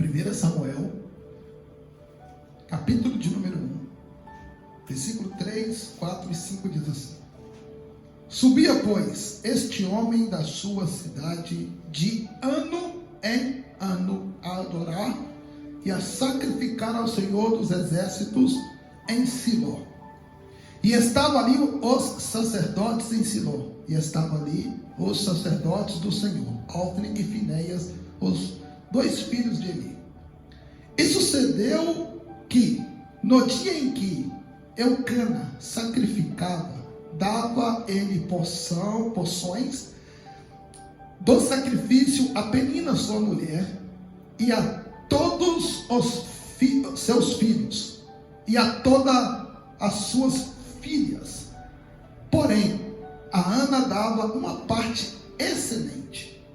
1 Samuel, capítulo de número 1, versículo 3, 4 e 5 diz assim: Subia, pois, este homem da sua cidade de ano em ano a adorar e a sacrificar ao Senhor dos exércitos em Siló. E estavam ali os sacerdotes em Siló, e estavam ali os sacerdotes do Senhor, Ofni e Finéias, os 2 filhos de Eli. E sucedeu que, no dia em que Eucana sacrificava, dava ele porções do sacrifício a Penina, sua mulher, e a todos os seus filhos, e a todas as suas filhas. Porém, a Ana dava uma parte excelente,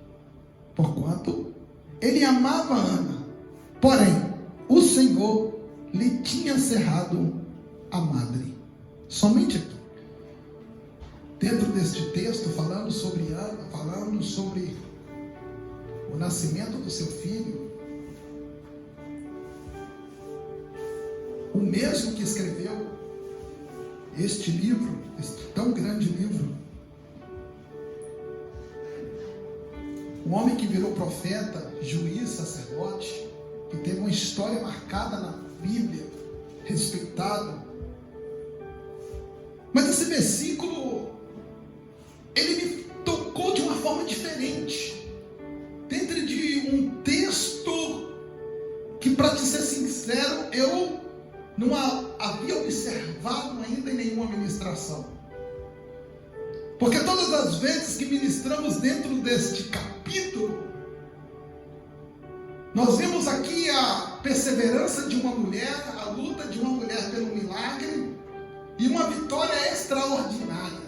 porquanto ele amava a Ana. Porém, o Senhor lhe tinha cerrado a madre. Somente aqui, dentro deste texto, falando sobre Ana, falando sobre o nascimento do seu filho, o mesmo que escreveu este livro, este tão grande livro, um homem que virou profeta, juiz, sacerdote, que teve uma história marcada na Bíblia, respeitado. Mas esse versículo, ele me tocou de uma forma diferente, dentro de um texto que, para te ser sincero, eu não havia observado ainda em nenhuma ministração. Porque todas as vezes que ministramos dentro deste capítulo, nós vemos aqui a perseverança de uma mulher, a luta de uma mulher pelo milagre e uma vitória extraordinária.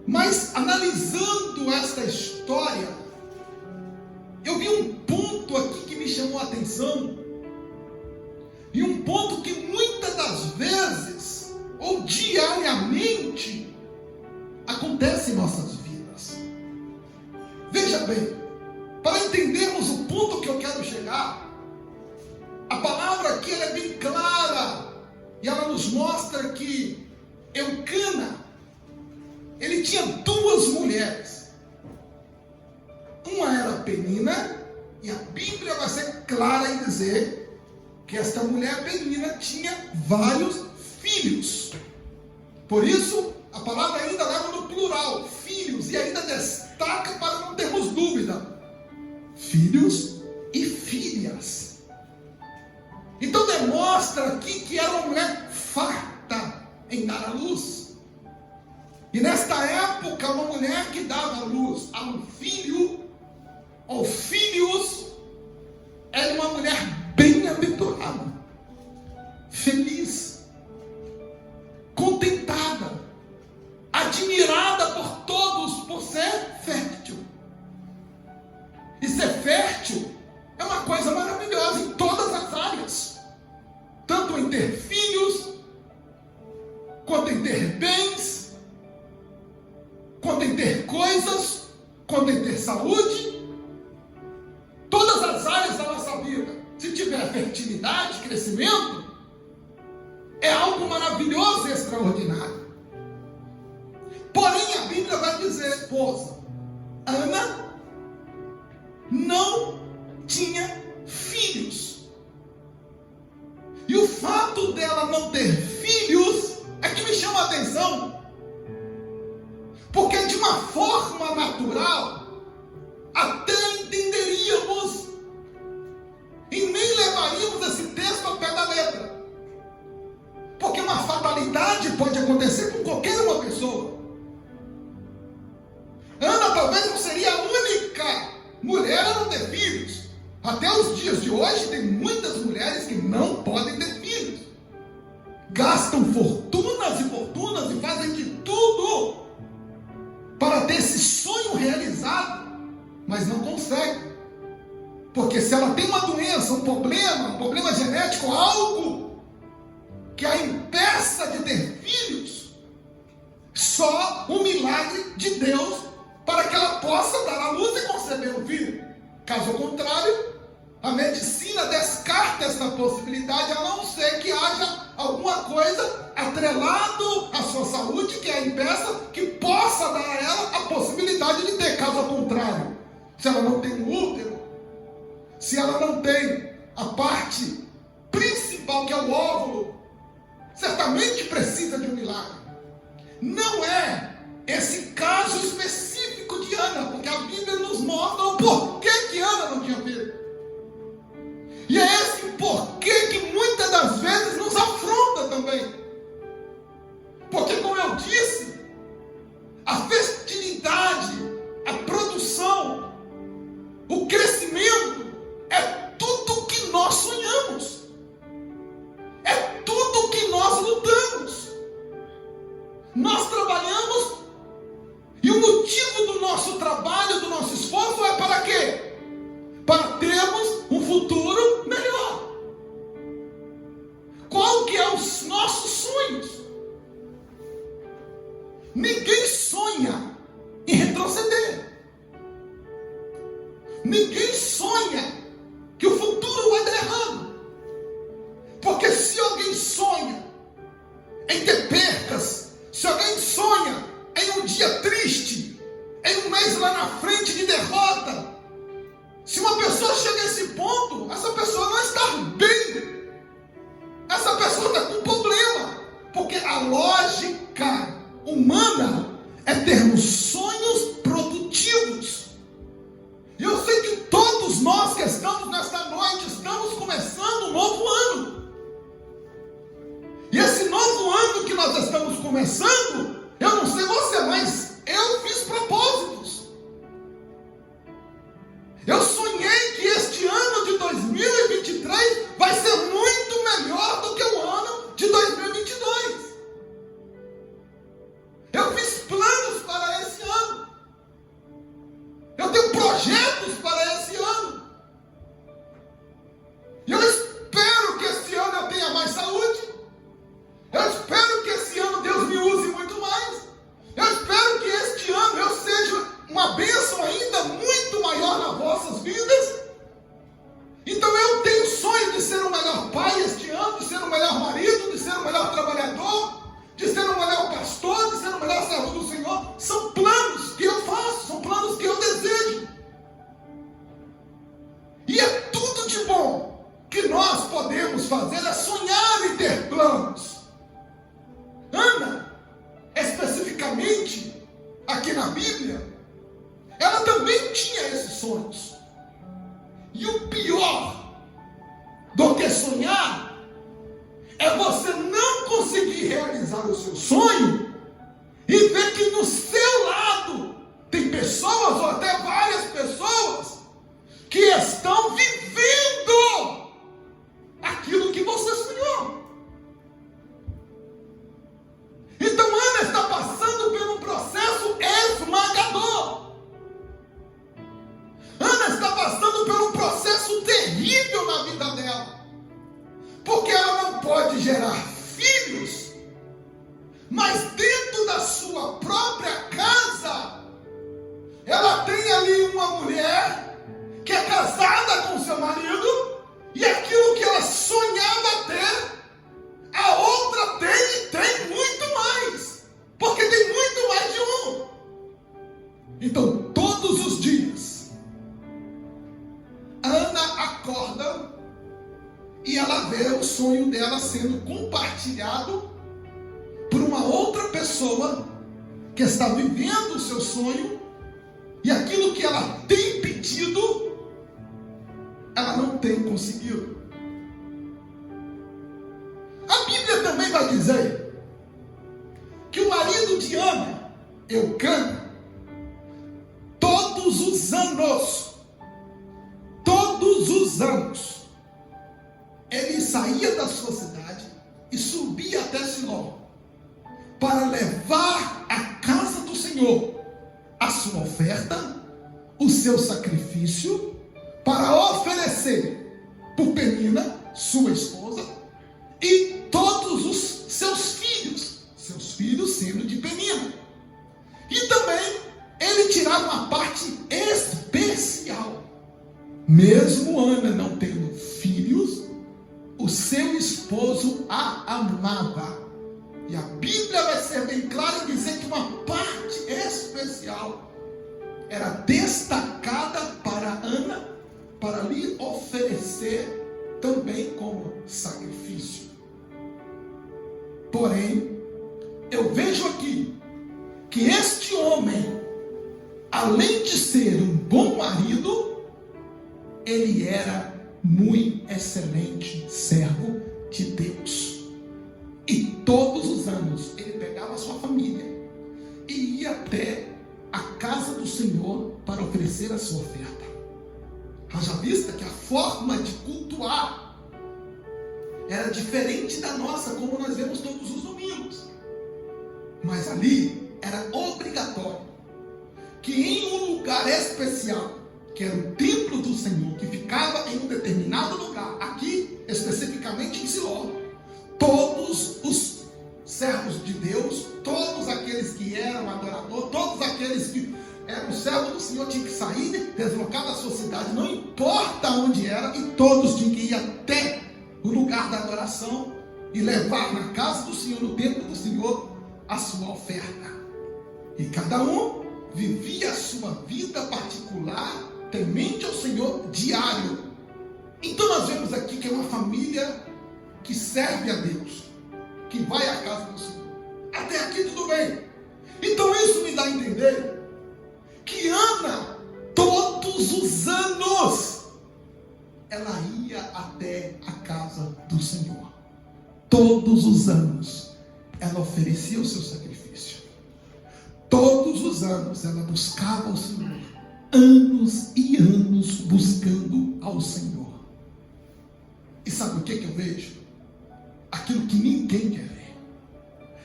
Mas analisando esta história, eu vi um ponto aqui que me chamou a atenção, e um ponto que muitas das vezes, ou diariamente, acontece em nossas vidas. Veja bem, para entendermos o ponto que eu quero chegar, a palavra aqui ela é bem clara, e ela nos mostra que Eucana, ele tinha 2 mulheres. Uma era Penina, e a Bíblia vai ser clara em dizer que esta mulher Penina tinha vários filhos. Por isso, a palavra ainda leva no plural, filhos, e ainda destaca para não termos dúvida, filhos e filhas. Então demonstra aqui que era uma mulher farta em dar à luz. E nesta época, uma mulher que dava à luz a um filho ou filhos era uma mulher bem-aventurada, feliz, contentada, admirada por todos por ser fértil. E ser fértil é uma coisa maravilhosa em todas as áreas, tanto em ter filhos, quanto em ter bens, quanto em ter coisas, quanto em ter saúde. Todas as áreas da nossa vida, se tiver fertilidade, crescimento, é algo maravilhoso e extraordinário. Porém, a Bíblia vai dizer, esposa, Ana não tinha filhos. E o fato dela não ter filhos é que me chama a atenção. Porque de uma forma natural, até entenderíamos e nem levaríamos esse texto ao pé da letra. Porque uma fatalidade pode acontecer com qualquer uma pessoa. Ana talvez não seria a única mulher a não ter filhos. Até os dias de hoje tem muitas mulheres que não podem ter filhos. Gastam fortunas e fortunas e fazem de tudo para ter esse sonho realizado, mas não conseguem. Porque se ela tem uma doença, um problema genético, algo que a impeça de ter filhos, só o milagre de Deus para que ela possa dar à luz e conceber um filho. Caso contrário, a medicina descarta essa possibilidade, a não ser que haja alguma coisa atrelado à sua saúde que a impeça, que possa dar a ela a possibilidade de ter. Caso contrário, se ela não tem um útero, se ela não tem a parte principal, que é o óvulo, certamente precisa de um milagre. Não é esse caso específico de Ana, porque a Bíblia nos mostra o porquê que Ana não tinha filho. E é esse porquê que muitas das vezes nos afronta também. Porque, como eu disse, a fertilidade, a produção, o crescimento é tudo que nós sonhamos. É tudo que nós lutamos. Nós trabalhamos e o motivo do nosso trabalho, do nosso esforço é para quê? Para termos um futuro melhor. Qual que é os nossos sonhos? Ninguém sonha em retroceder. Ninguém sonha que o futuro vai dar errado. Porque se alguém sonha em ter percas, se alguém sonha em um dia triste, em um mês lá na frente de derrota, se uma pessoa chega a esse ponto, essa pessoa não está bem. Essa pessoa está com problema. Porque a lógica humana é termos sonhos produtivos. E eu sei que todos nós que estamos nesta noite estamos começando um novo ano. E esse novo ano que nós estamos começando, eu não sei você, mas eu fiz propósitos. Eu sonhei que este ano de 2023 vai ser muito melhor do que o ano de 2022. Eu fiz planos para esse ano. Eu tenho projetos para esse ano. E eu espero que esse ano eu tenha mais saúde. Eu espero que esse ano Deus me use muito mais. Eu espero que este ano eu seja uma bênção ainda muito maior nas vossas vidas. Então eu tenho sonho de ser o melhor pai este ano, de ser o melhor marido, de ser o melhor trabalhador, de ser o melhor pastor, de ser o melhor servo do Senhor. São planos que eu faço, são planos que eu desejo. E é tudo de bom que nós podemos fazer, é sonhar e ter planos. Ana, especificamente, aqui na Bíblia, ela também tinha esses sonhos. E o pior do que sonhar é você não conseguir realizar o seu sonho e ver que no seu lado tem pessoas, ou até várias pessoas, que estão vivendo aquilo que você sonhou. Então Ana está passando por um processo esmagador. Ana está passando por um processo terrível na vida dela. Porque ela não pode gerar filhos, mas dentro da sua própria casa, ela tem ali uma mulher que é casada com seu marido, e aquilo que ela sonhava ter, a outra tem e tem muito mais. Porque tem muito mais de um. Então, todos os dias, Ana acorda e ela vê o sonho dela sendo compartilhado por uma outra pessoa que está vivendo o seu sonho, e aquilo que ela tem pedido, ela não tem conseguido. A Bíblia também vai dizer que o marido de Ana, Eucana, todos os anos, ele saía da sua cidade e subia até Siló para levar à casa do Senhor a sua oferta, o seu sacrifício, para oferecer por Penina, sua esposa, e todos os seus filhos sendo de Penina. E também ele tirava uma parte especial mesmo Ana não tendo filhos, o seu esposo a amava. E a Bíblia vai ser bem clara em dizer que uma parte especial era destacada para Ana, para lhe oferecer também como sacrifício. Porém, eu vejo aqui que este homem, além de ser um bom marido, ele era muito excelente servo de Deus. E todos os anos ele pegava a sua família e ia até a casa do Senhor para oferecer a sua oferta. Haja vista que a forma de cultuar era diferente da nossa, como nós vemos todos os domingos. Mas ali era obrigatório que em um lugar especial, que era o templo do Senhor, que ficava em um determinado lugar, aqui especificamente em Siló, todos os servos de Deus, todos aqueles que eram adoradores, todos aqueles que eram servos do Senhor tinham que sair, deslocar da sua cidade, não importa onde era, e todos tinham que ir até o lugar da adoração e levar na casa do Senhor, no templo do Senhor, a sua oferta. E cada um vivia a sua vida particular, temente ao Senhor, diário. Então nós vemos aqui que é uma família que serve a Deus, que vai à casa do Senhor. Até aqui tudo bem. Então isso me dá a entender que Ana, todos os anos, ela ia até a casa do Senhor. Todos os anos ela oferecia o seu sacrifício. Todos os anos ela buscava o Senhor. Anos e anos buscando ao Senhor. E sabe o que eu vejo? Aquilo que ninguém quer ver.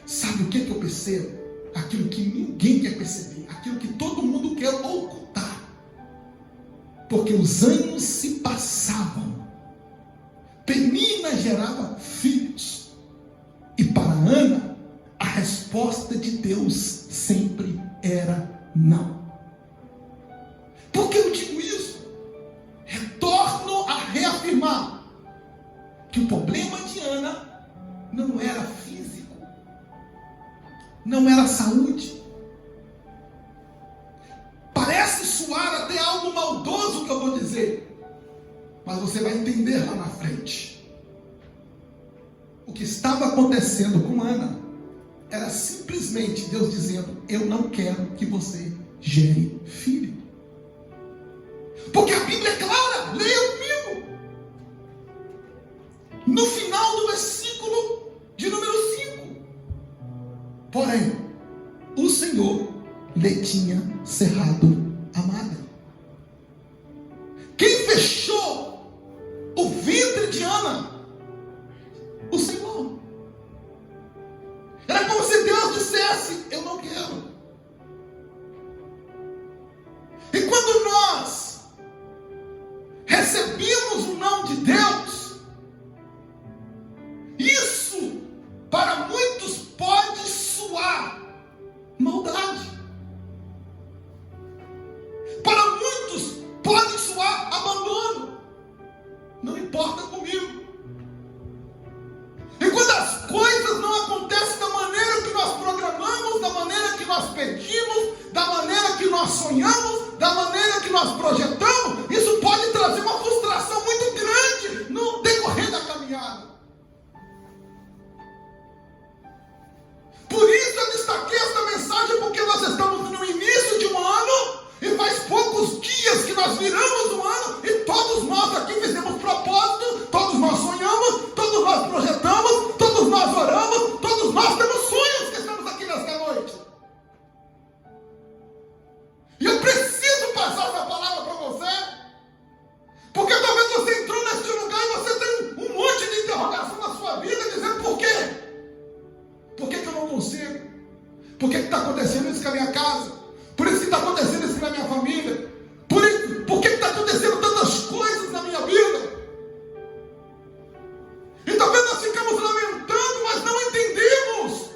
Sabe o que eu percebo? Aquilo que ninguém quer perceber. Aquilo que todo mundo quer ocultar. Porque os anos se passavam. Penina gerava filhos. E para Ana, a resposta de Deus sempre era não. Por que eu digo isso? Retorno a reafirmar que o problema de Ana não era físico, não era saúde. Parece soar até algo maldoso que eu vou dizer, mas você vai entender lá na frente. O que estava acontecendo com Ana era simplesmente Deus dizendo: eu não quero que você gere filho. Porque a Bíblia é clara, leia comigo. No final do versículo de número 5. Porém, o Senhor lhe tinha cerrado a madre. Quem fechou o ventre de Ana? O Senhor. Era como se Deus dissesse: eu não quero. E quando nós recebemos o não de Deus, isso para muitos pode soar maldade. Para muitos pode soar abandono. Não importa comigo. E quando as coisas não acontecem da maneira que nós programamos, da maneira que nós pedimos, da maneira que nós sonhamos, da maneira que nós projetamos, isso pode trazer uma frustração muito grande no decorrer da caminhada. Por isso eu destaquei esta mensagem, porque nós estamos no início de um ano, e faz poucos dias que nós viramos um ano, e todos nós aqui fizemos propósito, todos nós sonhamos, todos nós projetamos, todos nós oramos, todos nós temos sonhos que estamos aqui nesta noite. E eu preciso passar essa palavra para você, porque talvez você entrou neste lugar e você tem um monte de interrogação na sua vida, dizendo: por quê? Por que eu não consigo? Por que está acontecendo isso com a minha casa? Por isso que está acontecendo isso com a minha família? Por que está acontecendo tantas coisas na minha vida? E talvez nós ficamos lamentando, mas não entendemos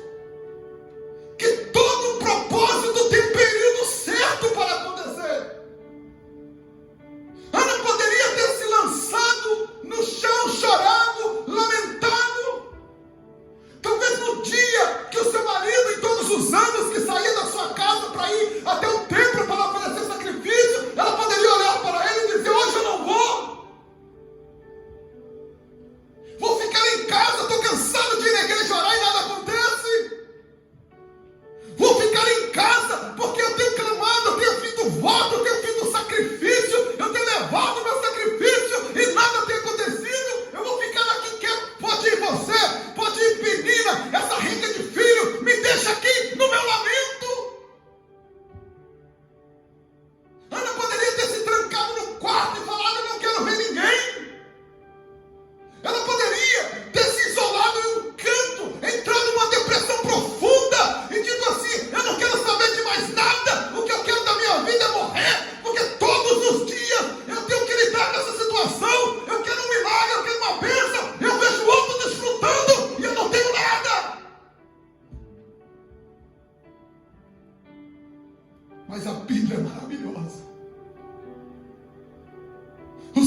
que todo propósito tem um período certo para acontecer. Ana poderia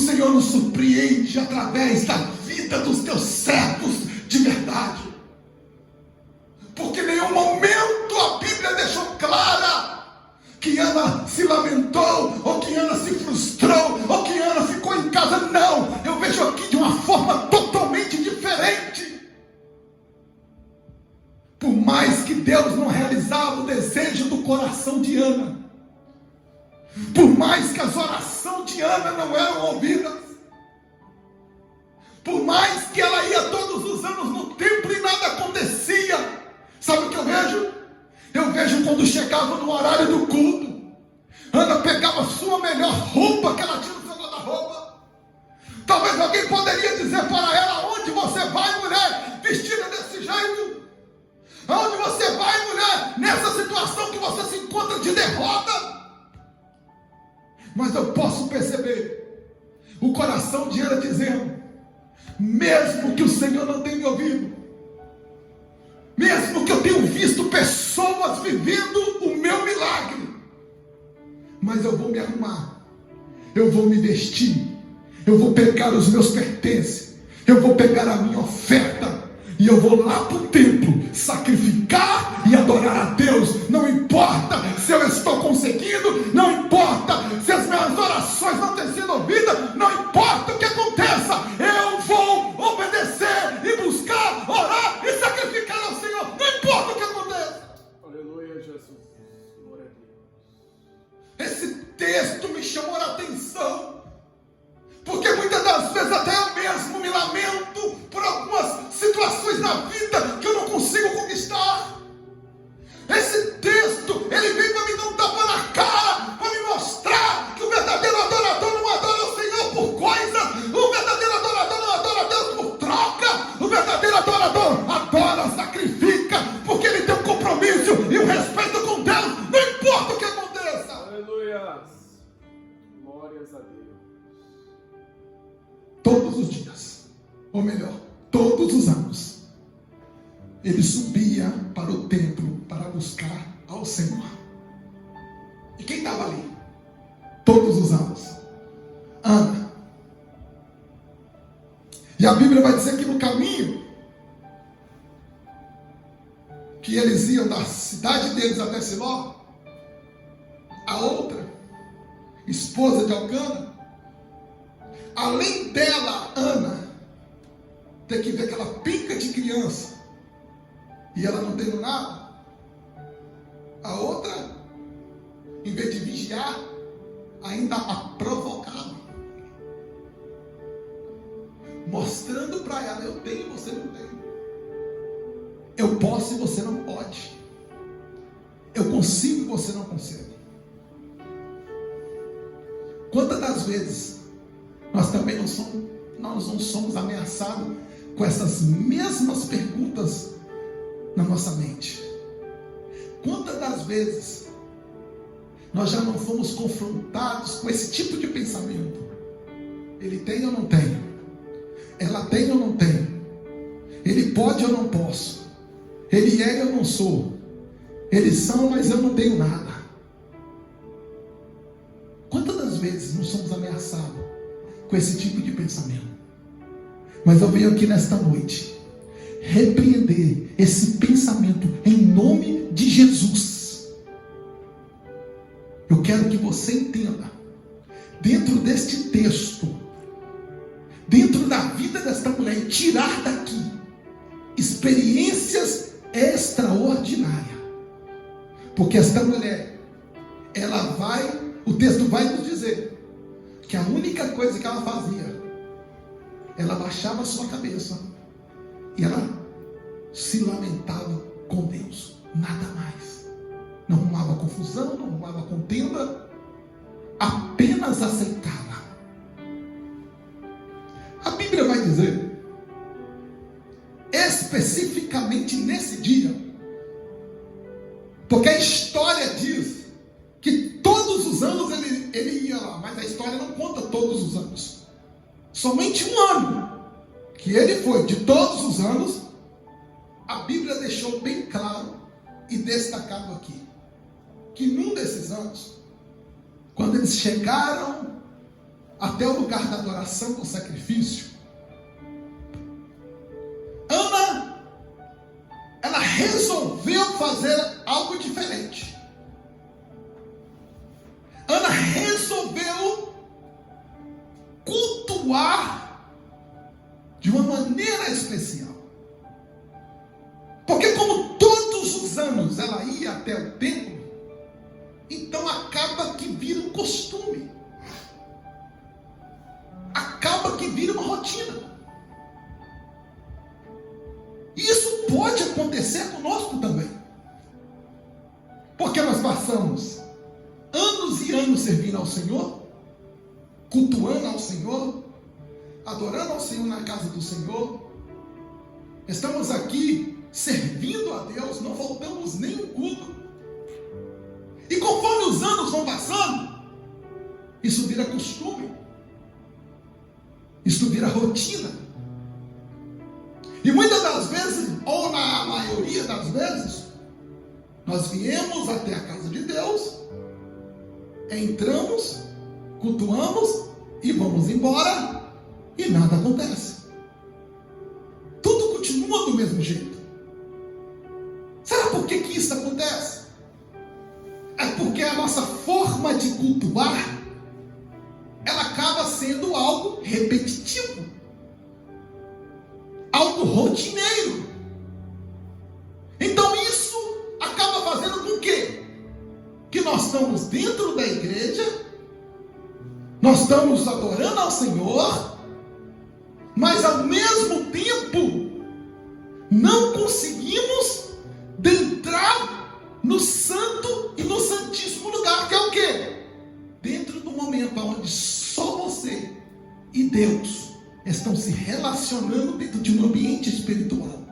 Senhor nos surpreende através da vida dos teus servos de verdade. Porque em nenhum momento a Bíblia deixou clara que Ana se lamentou, ou que Ana se frustrou, ou que Ana ficou em casa. Não, eu vejo aqui de uma forma totalmente diferente. Por mais que Deus não realizava o desejo do coração de Ana, por mais que as orações de Ana não eram ouvidas, por mais que ela ia todos os anos no templo e nada acontecia, sabe o que eu vejo? Eu vejo quando chegava no horário do culto, Ana pegava a sua melhor roupa que ela tinha no seu guarda-roupa. Talvez alguém poderia dizer para ela: onde você vai, mulher, vestida desse jeito? Aonde você vai, mulher, nessa situação que você se encontra de derrota? Mas eu posso perceber o coração de Ana dizendo: mesmo que o Senhor não tenha me ouvido, mesmo que eu tenha visto pessoas vivendo o meu milagre, mas eu vou me arrumar, eu vou me vestir, eu vou pegar os meus pertences, eu vou pegar a minha oferta, e eu vou lá para o templo sacrificar e adorar a Deus. Não importa se eu estou conseguindo, não importa se as minhas orações não têm sido ouvidas, não importa o que aconteça, eu vou obedecer e buscar, orar e sacrificar ao Senhor, não importa o que aconteça. Aleluia, Jesus. Glória a Deus. Esse texto me chamou a atenção, porque muitas das vezes até eu mesmo me lamento por algumas situações na vida que eu não consigo conquistar. Esse texto, ele vem para me dar um tapa na cara, para me mostrar que o verdadeiro adorador não adora o Senhor por coisas, o verdadeiro adorador não adora a Deus por troca, o verdadeiro adorador adora, sacrifica, porque ele tem um compromisso e um respeito com Deus, não importa o que aconteça. Aleluia. Glórias a Deus. Todos os dias, ou melhor, todos os anos, ele subia para o templo para buscar ao Senhor. E quem estava ali? Todos os anos? Ana. E a Bíblia vai dizer que no caminho que eles iam da cidade deles até Siló, a outra esposa de Elcana, além dela, Ana, ter que ver aquela pinca de criança e ela não tendo nada, a outra, em vez de vigiar, ainda a provocava, mostrando para ela: eu tenho, você não tem, eu posso e você não pode, eu consigo e você não consegue. Quantas das vezes nós também nós não somos ameaçados com essas mesmas perguntas na nossa mente? Quantas das vezes nós já não fomos confrontados com esse tipo de pensamento? Ele tem ou não tem? Ela tem ou não tem? Ele pode ou não posso? Ele é ou não sou? Eles são, mas eu não tenho nada. Quantas das vezes não somos ameaçados com esse tipo de pensamento? Mas eu venho aqui nesta noite repreender esse pensamento em nome de Jesus. Eu quero que você entenda, dentro deste texto, dentro da vida desta mulher, e tirar daqui experiências extraordinárias. Porque esta mulher, o texto vai nos dizer que a única coisa que ela fazia, ela baixava a sua cabeça e ela se lamentava com Deus, nada mais. Não arrumava confusão, não arrumava contenda, apenas aceitava. A Bíblia vai dizer, especificamente nesse dia, porque a história diz que todos os anos ele ia lá, mas a história não conta todos os anos. Somente um ano que ele foi, de todos os anos, a Bíblia deixou bem claro e destacado aqui, que num desses anos, quando eles chegaram até o lugar da adoração, do sacrifício, Ana, ela resolveu fazer algo diferente. Ana resolveu cultuar de uma maneira especial. Porque como todos os anos ela ia até o templo, então acaba que vira um costume. Acaba que vira uma rotina. E isso pode acontecer conosco também. Porque nós passamos anos e anos servindo ao Senhor, cultuando ao Senhor, adorando ao Senhor na casa do Senhor. Estamos aqui servindo a Deus, não faltamos nenhum culto. E conforme os anos vão passando, isso vira costume. Isso vira rotina. E muitas das vezes, ou na maioria das vezes, nós viemos até a casa de Deus, entramos, cultuamos e vamos embora e nada acontece. Tudo continua do mesmo jeito. Será por que isso acontece? É porque a nossa forma de cultuar, ela acaba sendo algo repetitivo, algo rotineiro. Então isso acaba fazendo com que nós estamos dentro da igreja, nós estamos adorando ao Senhor, mas ao mesmo tempo não conseguimos entrar no santo e no santíssimo lugar, que é o quê? Dentro do momento onde só você e Deus estão se relacionando dentro de um ambiente espiritual.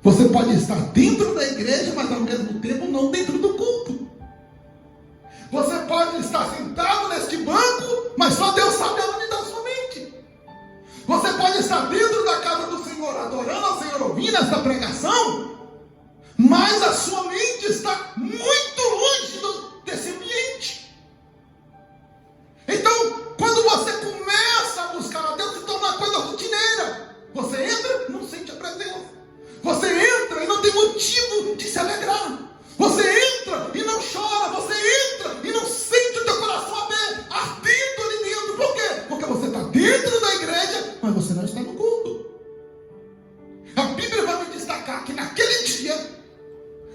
Você pode estar dentro da igreja, mas ao mesmo tempo não dentro do culto. Você pode estar sentado neste banco, mas só Deus sabe aonde está a sua mente. Você pode estar dentro da casa do Senhor, adorando ao Senhor, ouvindo esta pregação, mas a sua mente está muito longe desse ambiente. Então, quando você começa a buscar a Deus, se torna uma coisa rotineira. Você entra, não sente a presença. Você entra e não tem motivo de se alegrar. Você entra e não chora. Você entra e não sente o teu coração ardendo ali dentro. Por quê? Porque você está dentro da igreja, mas você não está no culto. A Bíblia vai me destacar que naquele dia,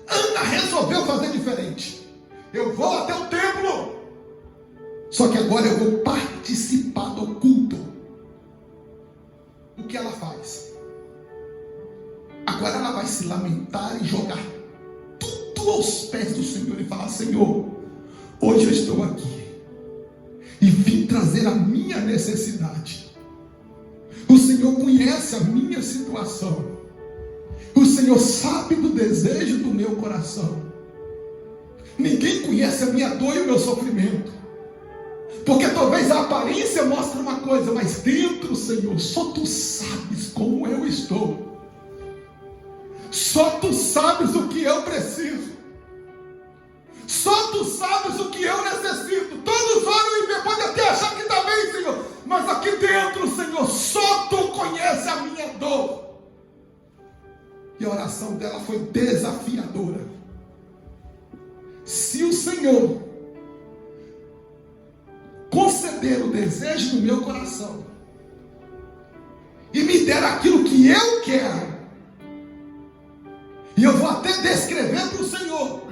Ana resolveu fazer diferente. Eu vou até o templo, só que agora eu vou participar do culto. O que ela faz? Agora ela vai se lamentar e jogar tudo aos pés do Senhor e falar: Senhor, hoje eu estou aqui e vim trazer a minha necessidade. O Senhor conhece a minha situação. O Senhor sabe do desejo do meu coração. Ninguém conhece a minha dor e o meu sofrimento. Porque talvez a aparência mostre uma coisa, mas dentro, Senhor, só Tu sabes como eu estou. Só Tu sabes o que eu preciso. Só Tu sabes o que eu necessito. Todos olham e me podem até achar que está bem, Senhor. Mas aqui dentro, Senhor, só Tu conhece a minha dor. E a oração dela foi desafiadora. Se o Senhor conceder o desejo do meu coração e me der aquilo que eu quero, e eu vou até descrever para o Senhor,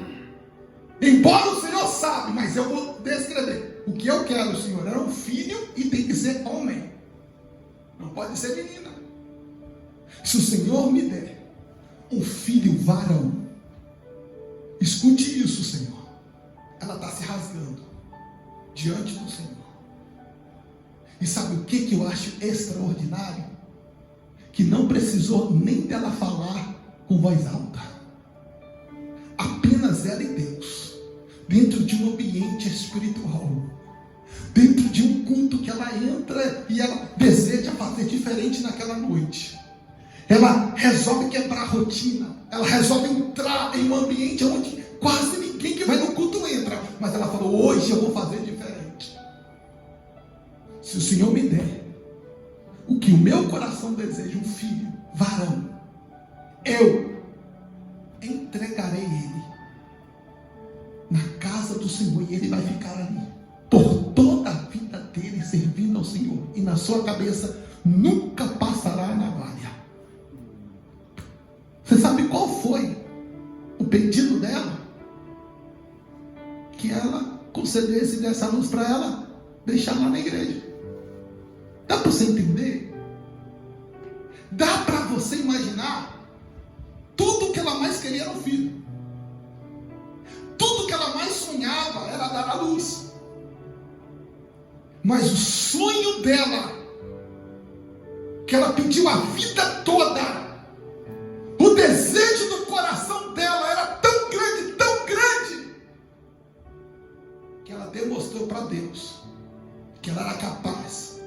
embora o Senhor sabe, mas eu vou descrever o que eu quero, Senhor. É um filho e tem que ser homem, não pode ser menina. Se o Senhor me der um filho varão, escute isso, Senhor, ela está se rasgando diante do Senhor. E sabe o que eu acho extraordinário? Que não precisou nem dela falar com voz alta. Apenas ela e Deus, dentro de um ambiente espiritual, dentro de um culto que ela entra e ela deseja fazer diferente naquela noite. Ela resolve quebrar a rotina. Ela resolve entrar em um ambiente onde quase ninguém que vai no culto entra. Mas ela falou: hoje eu vou fazer diferente. se o Senhor me der o que o meu coração deseja, um filho, varão, eu entregarei ele na casa do Senhor e ele vai ficar ali por toda a vida dele servindo ao Senhor, e na sua cabeça nunca passará a navalha. Você sabe qual foi o pedido dela? Que ela concedesse dessa luz para ela deixar lá na igreja. Dá para você entender? Dá para você imaginar? Tudo que ela mais queria era um filho. Tudo que ela mais sonhava era dar à luz. Mas o sonho dela, que ela pediu a vida toda, o desejo do coração dela era tão grande, que ela demonstrou para Deus que ela era capaz,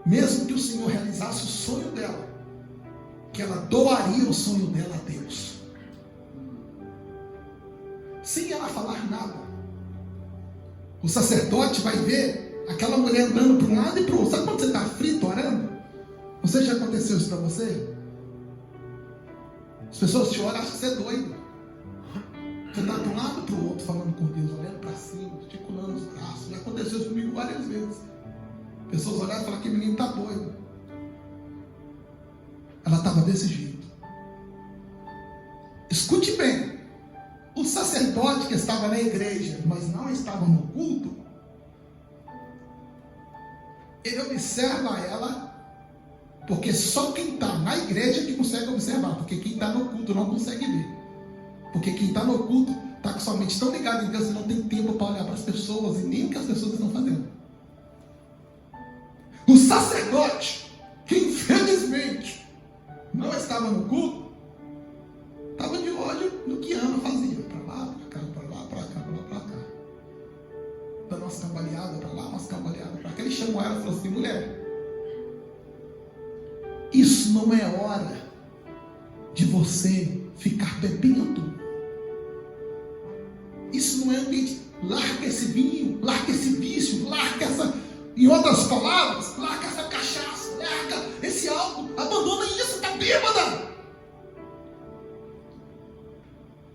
mesmo que o Senhor realizasse o sonho dela, que ela doaria o sonho dela a Deus, sem ela falar nada. O sacerdote vai ver aquela mulher andando para um lado e para o outro. Sabe quando você está aflito orando? Você já aconteceu isso para você? As pessoas te olham, acham que você é doido. Você está de um lado para o outro, falando com Deus, olhando para cima, articulando os braços. Já aconteceu isso comigo várias vezes. Pessoas olharam e falaram que o menino está doido. Ela estava desse jeito. Escute bem. O sacerdote que estava na igreja, mas não estava no culto, ele observa ela, porque só quem está na igreja que consegue observar, porque quem está no culto não consegue ver. Porque quem está no culto está com sua mente tão ligada em Deus e não tem tempo para olhar para as pessoas e nem o que as pessoas estão fazendo. O sacerdote, que infelizmente não estava no culto, estava de olho no que Ana fazia, para lá, para cá, para lá, para cá, para cá, dando umas cambaleadas para lá, umas cambaleadas para cá. Ele chamou ela e falou assim: mulher, isso não é hora de você ficar bebendo. Isso não é ambiente. Larga esse vinho, larga esse vício, larga essa, em outras palavras, larga essa cachaça, larga esse álcool, abandona isso, está bêbada.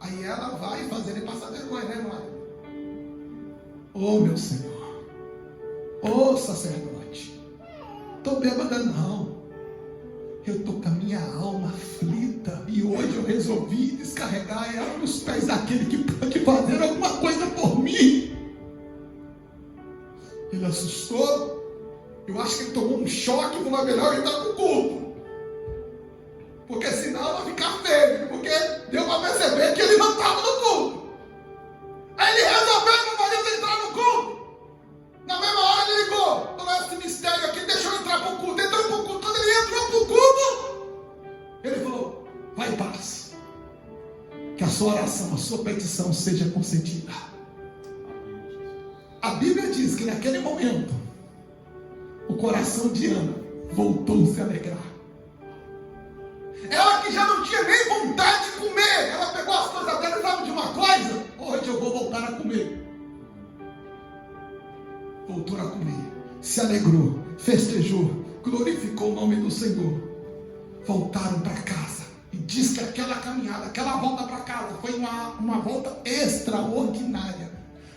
Aí ela vai fazer ele passar vergonha, né, mãe? Ô meu Senhor, ô sacerdote, estou bêbada não. Eu estou com a minha alma aflita e hoje eu resolvi descarregar ela nos pés daquele que pode fazer alguma coisa por mim. Ele assustou. Eu acho que ele tomou um choque e falou: melhor ele estar com o culto, porque senão vai ficar feio, porque deu para perceber que ele não estava no culto. Aí ele resolveu que o marido entrar no culto. Na mesma hora ele ligou: falou: esse mistério aqui, deixa eu entrar para o culto. Entrou para o culto. Quando ele entrou para o culto, ele falou: vai em paz, que a sua oração, a sua petição seja concedida. A Bíblia diz que naquele momento o coração de Ana voltou a se alegrar. Ela que já não tinha nem vontade de comer, ela pegou as coisas dela e sabe de uma coisa? Hoje eu vou voltar a comer. Voltou a comer, se alegrou, festejou, glorificou o nome do Senhor. Voltaram para casa. E diz que aquela caminhada, aquela volta para casa foi uma volta extraordinária.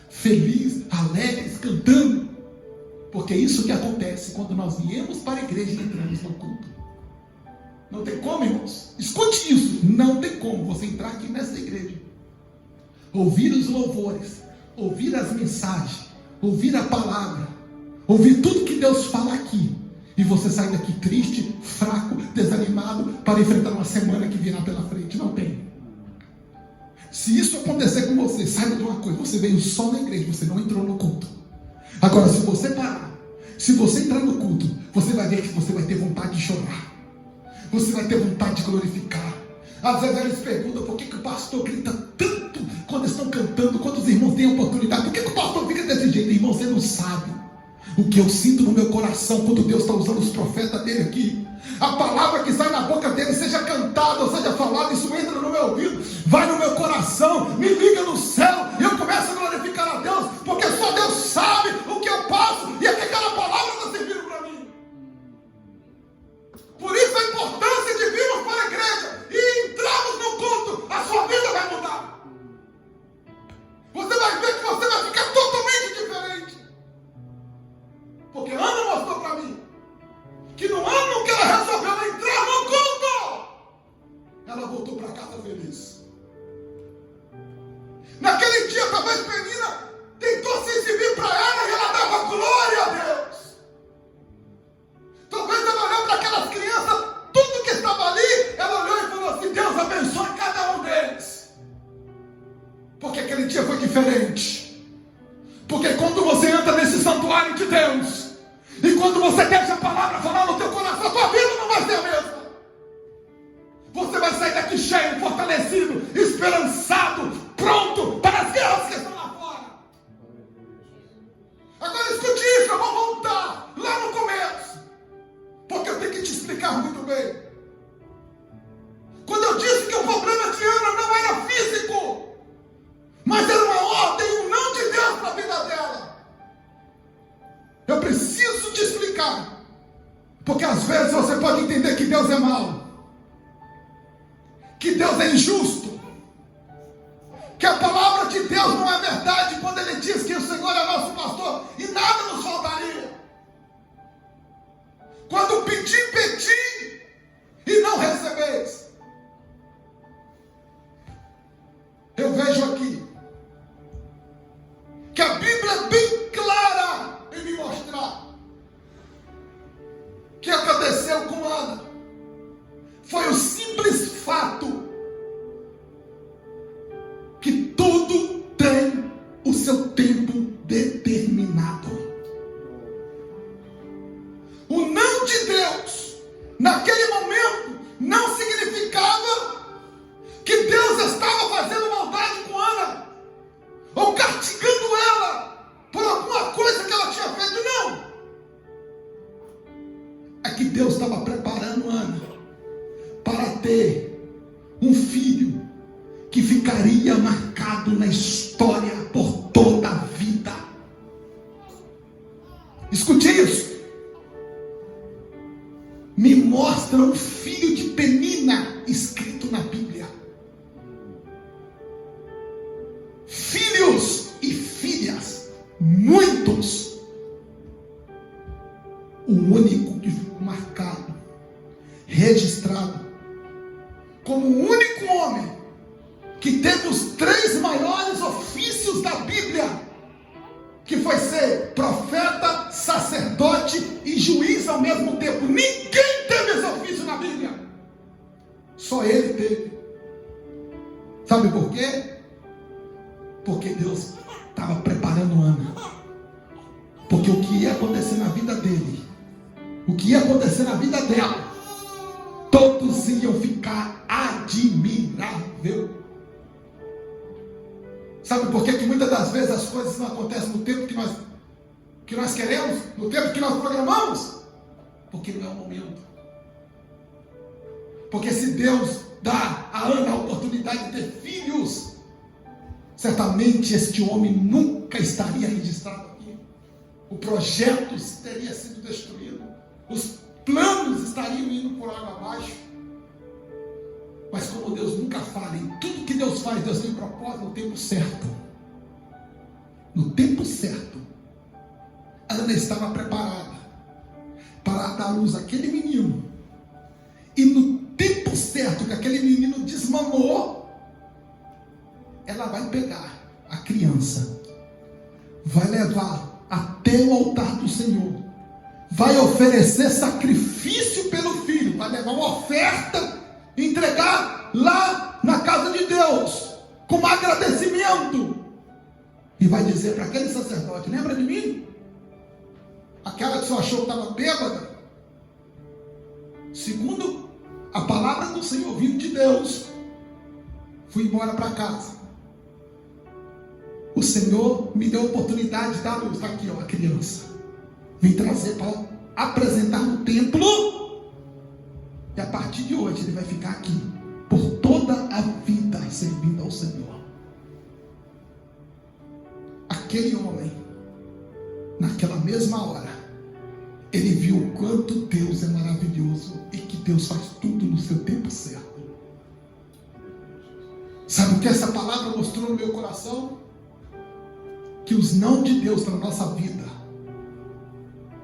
Feliz, alegres, cantando. Porque é isso que acontece quando nós viemos para a igreja e entramos no culto. Não tem como, irmãos. Escute isso. Não tem como você entrar aqui nessa igreja, ouvir os louvores, ouvir as mensagens, ouvir a palavra, ouvir tudo que Deus fala aqui, e você sair daqui triste, fraco, desanimado, para enfrentar uma semana que virá pela frente. Não tem. Se isso acontecer com você, saiba de uma coisa: você veio só na igreja, você não entrou no culto. Agora, se você parar, se você entrar no culto, você vai ver que você vai ter vontade de chorar, você vai ter vontade de glorificar. Às vezes eles perguntam por que o pastor grita tanto quando estão cantando, quando os irmãos têm oportunidade. Por que o pastor fica desse jeito? Irmão, você não sabe o que eu sinto no meu coração quando Deus está usando os profetas dele aqui. A palavra que sai na boca dele, seja cantada ou seja falada, isso entra no meu ouvido, vai no meu coração, me liga no céu, e eu começo a glorificar a Deus, porque só Deus sabe o que eu passo, e aquela palavra está servindo que no ano que ela resolveu entrar no culto, ela voltou para casa feliz. Naquele dia, talvez Penina tentou se exibir para ela e ela dava glória a Deus. Talvez ela olhou para aquelas crianças, tudo que estava ali, ela olhou e falou assim: Deus abençoe cada um deles. Porque aquele dia foi diferente. Porque quando você entra nesse santuário de Deus, e quando você deixa a palavra falar no teu coração, a tua vida não vai ser a mesma. Você vai sair daqui cheio, fortalecido, esperançado, pronto para as guerras que estão lá fora. Agora escute isso, eu vou voltar lá no começo, porque eu tenho que te explicar muito bem. Quando eu disse que o problema de Ana não era físico, mas era uma ordem, um não de Deus para a vida dela, eu preciso te explicar, porque às vezes você pode entender que Deus é mau, que Deus é injusto, que a palavra de Deus não é verdade quando Ele diz que o Senhor é nosso pastor e nada nos faltaria. Quando pedi e não recebeis. Eu vejo aqui que a Bíblia é bem clara em me mostrar que aconteceu com Ana foi o simples fato que tudo tem o seu tempo determinado. O não de Deus naquele momento não significava que Deus estava fazendo maldade com Ana ou castigando ela por alguma coisa que ela tinha feito, não. É que Deus estava preparando Ana para ter um filho que ficaria marcado na história por toda a vida. Escute isso. Me mostra um filho de Penina escrito na Bíblia. Filhos e filhas, muitos. O único que ficou marcado, registrado, como o único homem que teve os 3 maiores ofícios da Bíblia, que foi ser profeta, sacerdote e juiz ao mesmo tempo. Ninguém teve esse ofício na Bíblia, só ele teve. Sabe por quê? Porque Deus estava preparando Ana, porque o que ia acontecer na vida dele, o que ia acontecer na vida dela, todos iam ficar admirável. Sabe por que muitas das vezes as coisas não acontecem no tempo que nós queremos, no tempo que nós programamos? Porque não é o momento. Porque se Deus dá a Ana a oportunidade de ter filhos, certamente este homem nunca estaria registrado aqui. O projeto teria sido destruído, os planos estariam indo por água abaixo. Mas como Deus nunca falha, em tudo que Deus faz, Deus tem propósito no tempo certo. No tempo certo, Ana estava preparada para dar à luz àquele menino. E no tempo certo que aquele menino desmamou, ela vai pegar a criança, vai levar até o altar do Senhor, vai oferecer sacrifício pelo filho, vai levar uma oferta, entregar lá na casa de Deus, como agradecimento, e vai dizer para aquele sacerdote: lembra de mim? Aquela que você achou que estava bêbada? Segundo a palavra do Senhor vindo de Deus, fui embora para casa. O Senhor me deu a oportunidade de dar a luz. Está aqui, ó, a criança. Vim trazer para apresentar no templo. E a partir de hoje ele vai ficar aqui por toda a vida servindo ao Senhor. Aquele homem, naquela mesma hora, ele viu o quanto Deus é maravilhoso e que Deus faz tudo no seu tempo certo. Sabe o que essa palavra mostrou no meu coração? Que os não de Deus para a nossa vida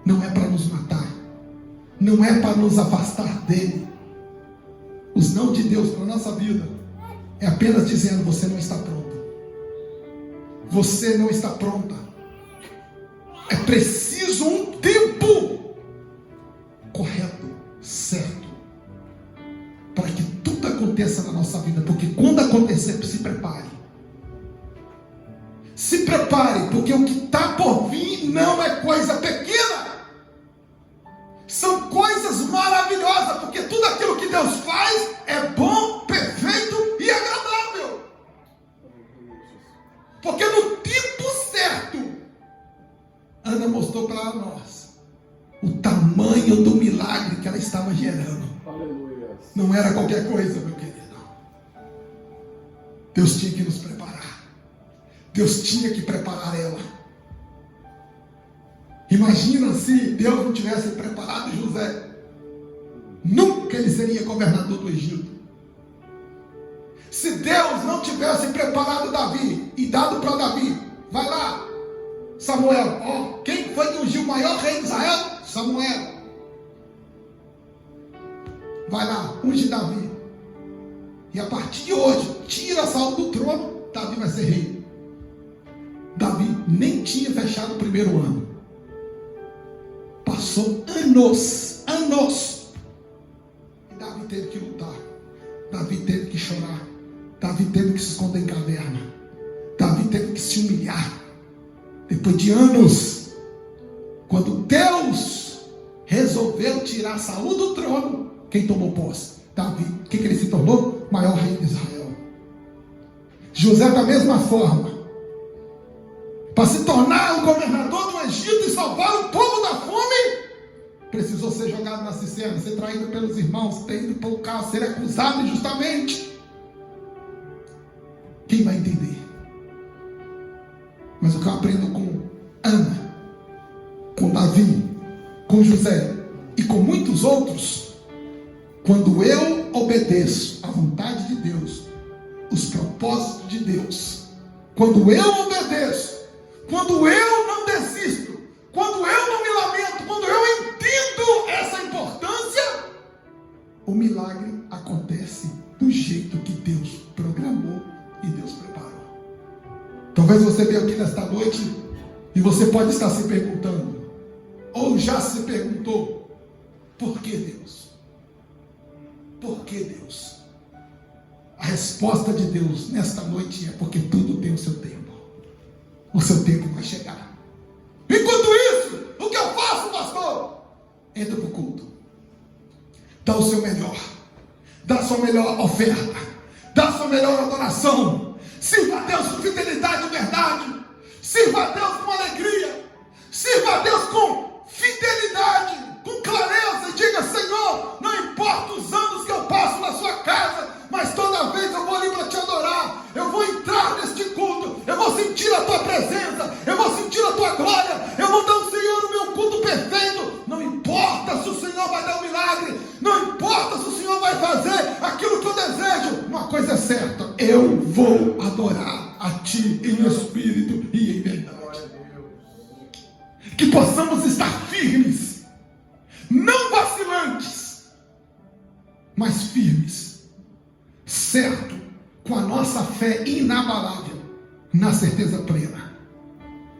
não é para nos matar, não é para nos afastar dele. Os não de Deus para a nossa vida é apenas dizendo: você não está pronto. Você não está pronta. É preciso um tempo correto, certo, para que tudo aconteça na nossa vida. Porque quando acontecer, se prepare. Se prepare, porque o que está por vir não é coisa pequena. São coisas maravilhosas, porque tudo aquilo que Deus faz é bom, perfeito e agradável. Porque no tempo certo, Ana mostrou para nós o tamanho do milagre que ela estava gerando. Aleluia. Não era qualquer coisa, meu querido. Deus tinha que nos preparar. Deus tinha que preparar ela. Imagina se Deus não tivesse preparado José. Nunca ele seria governador do Egito. Se Deus não tivesse preparado Davi e dado para Davi: vai lá, Samuel, quem foi que ungiu o maior rei de Israel? Samuel. Vai lá, unge Davi. E a partir de hoje, tira Saul do trono, Davi vai ser rei. Davi nem tinha fechado o primeiro ano. Passou anos. E Davi teve que lutar. Davi teve que chorar. Davi teve que se esconder em caverna. Davi teve que se humilhar. Depois de anos, quando Deus resolveu tirar Saul do trono, quem tomou posse? Davi. O que ele se tornou? Maior rei de Israel. José, da mesma forma, para se tornar o governador do Egito e salvar o povo da fome, precisou ser jogado na cisterna, ser traído pelos irmãos, ter ido para o carro, ser acusado injustamente. Quem vai entender? Mas o que eu aprendo com Ana, com Davi, com José e com muitos outros, quando eu obedeço à vontade de Deus, os propósitos de Deus, quando eu obedeço, quando eu não desisto, quando eu não me lamento, quando eu entendo essa importância, o milagre acontece do jeito que Deus programou e Deus preparou. Talvez você veja aqui nesta noite e você pode estar se perguntando, ou já se perguntou: por que Deus? Por que Deus? A resposta de Deus nesta noite é porque tudo tem o seu tempo. O seu tempo vai chegar. Enquanto isso, o que eu faço, pastor? Entra para o culto. Dá o seu melhor. Dá a sua melhor oferta. Dá a sua melhor adoração. Sirva a Deus com fidelidade e verdade. Sirva a Deus com alegria. Sirva a Deus com fidelidade, com clareza. E diga: Senhor, não importa os anos que eu passo na sua casa, mas toda vez eu vou ali para te adorar. Eu vou entrar neste culto. Eu vou sentir a tua presença. Eu vou sentir a tua glória. Eu vou dar ao Senhor o meu culto perfeito. Não importa se o Senhor vai dar um milagre. Não importa se o Senhor vai fazer aquilo que eu desejo. Uma coisa é certa: eu vou adorar a ti em espírito e em verdade. Que possamos estar firmes, não vacilantes, mas firmes, certo, com a nossa fé inabalável, na certeza plena,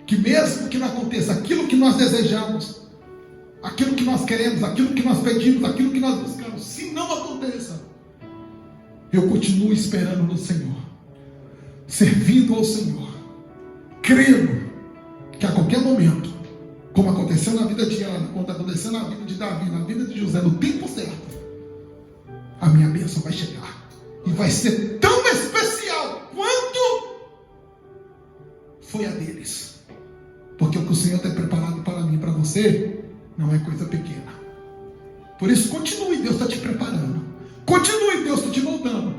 que mesmo que não aconteça aquilo que nós desejamos, aquilo que nós queremos, aquilo que nós pedimos, aquilo que nós buscamos, se não aconteça, eu continuo esperando no Senhor, servindo ao Senhor, crendo que a qualquer momento, como aconteceu na vida de Ana, como aconteceu na vida de Davi, na vida de José, no tempo certo, a minha bênção vai chegar. E vai ser tão especial quanto foi a deles. Porque o que o Senhor tem preparado para mim e para você não é coisa pequena. Por isso, continue, Deus está te preparando. Continue, Deus está te moldando.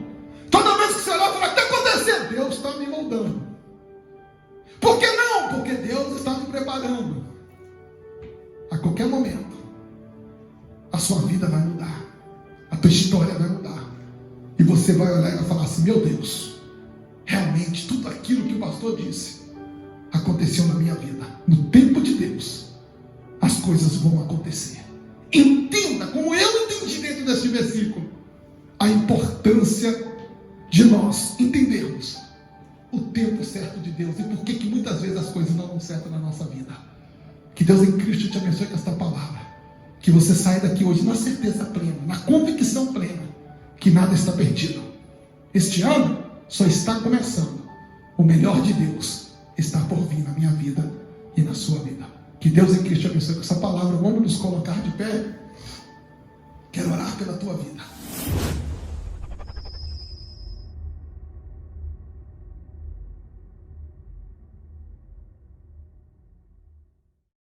Toda vez que você olhar, vai até acontecer, Deus está me moldando. Por que não? Porque Deus está me preparando. A qualquer momento, a sua vida vai mudar. A tua história vai mudar. E você vai olhar e vai falar assim: meu Deus, realmente tudo aquilo que o pastor disse aconteceu na minha vida. No tempo de Deus, as coisas vão acontecer. Entenda dentro deste versículo a importância de nós entendermos o tempo certo de Deus e por que muitas vezes as coisas não dão certo na nossa vida. Que Deus em Cristo te abençoe com esta palavra. Que você saia daqui hoje na certeza plena, na convicção plena, que nada está perdido. Este ano só está começando. O melhor de Deus está por vir na minha vida e na sua vida. Que Deus em Cristo te abençoe com essa palavra. Vamos nos colocar de pé. Quero orar pela tua vida.